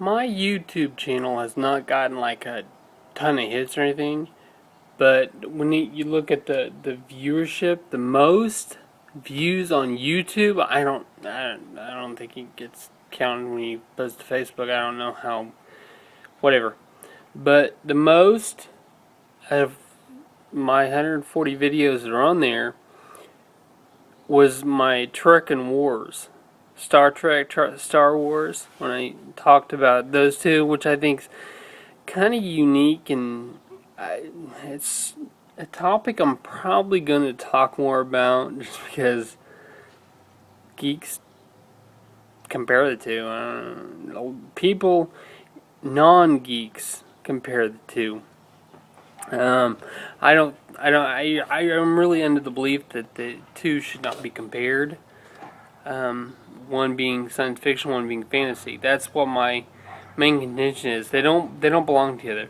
My YouTube channel has not gotten like a ton of hits or anything, but when you look at the viewership, the most views on YouTube, I don't think it gets counted when you post to Facebook. I don't know how, whatever. But the most out of my 140 videos that are on there was my Trek and Wars. Star Trek, Star Wars, when I talked about those two, which I think is kind of unique, and it's a topic I'm probably going to talk more about just because geeks compare the two. People, non-geeks compare the two. I'm really under the belief that the two should not be compared. One being science fiction, one being fantasy. That's what my main contention is. They don't belong together.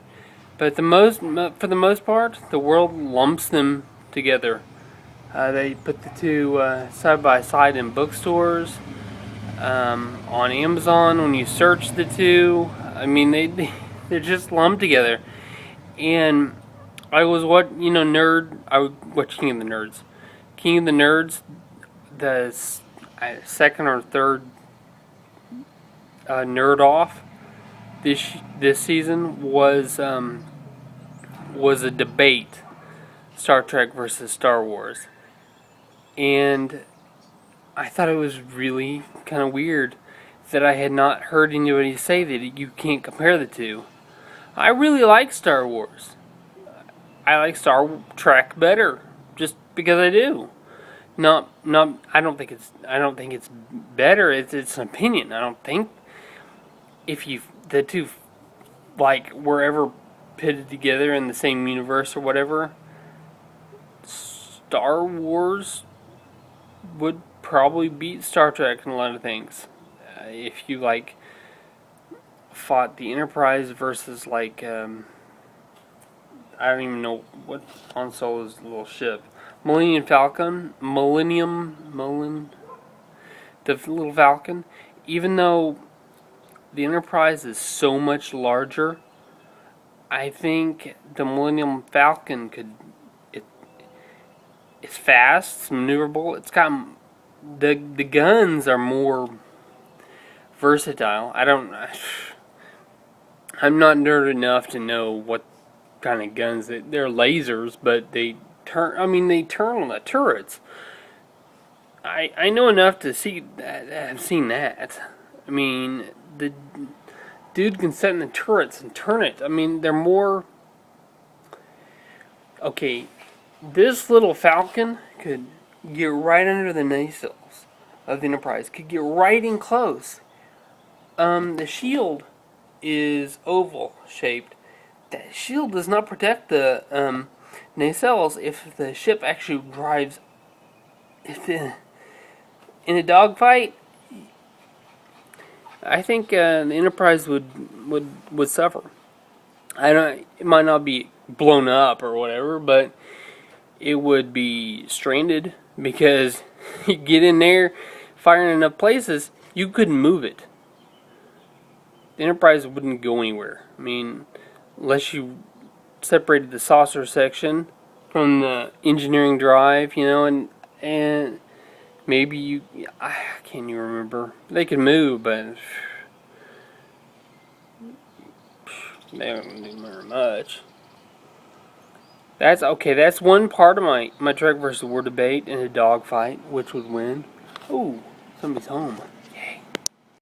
But for the most part, the world lumps them together. They put the two side by side in bookstores, on Amazon. When you search the two, I mean they're just lumped together. And I was I watched King of the Nerds. King of the Nerds, the second or third nerd off this season was a debate, Star Trek versus Star Wars, and I thought it was really kind of weird that I had not heard anybody say that you can't compare the two. I really like Star Wars. I like Star Trek better, just because I do. Not. I don't think it's better. It's an opinion. I don't think if the two like were ever pitted together in the same universe or whatever, Star Wars would probably beat Star Trek in a lot of things. If you like fought the Enterprise versus I don't even know what Han Solo's little ship. Millennium Falcon, the little Falcon. Even though the Enterprise is so much larger, I think the Millennium Falcon it's fast, it's maneuverable. It's got the guns are more versatile. I'm not nerd enough to know what kind of guns they're lasers, but they turn. I mean, they turn on the turrets. I know enough to see that. I've seen that. I mean, the dude can set in the turrets and turn it. I mean, they're more. Okay, this little Falcon could get right under the nacelles of the Enterprise. Could get right in close. The shield is oval shaped. That shield does not protect the nacelles if the ship actually drives. In a dogfight, I think the Enterprise would suffer. I don't. It might not be blown up or whatever, but it would be stranded because you get in there, fire in enough places, you couldn't move it. The Enterprise wouldn't go anywhere. I mean, unless you separated the saucer section from the engineering drive, and maybe I can't even remember. They could move, but they don't do very much. That's okay. That's one part of my Trek versus War debate in a dogfight, which would win. Ooh, somebody's home.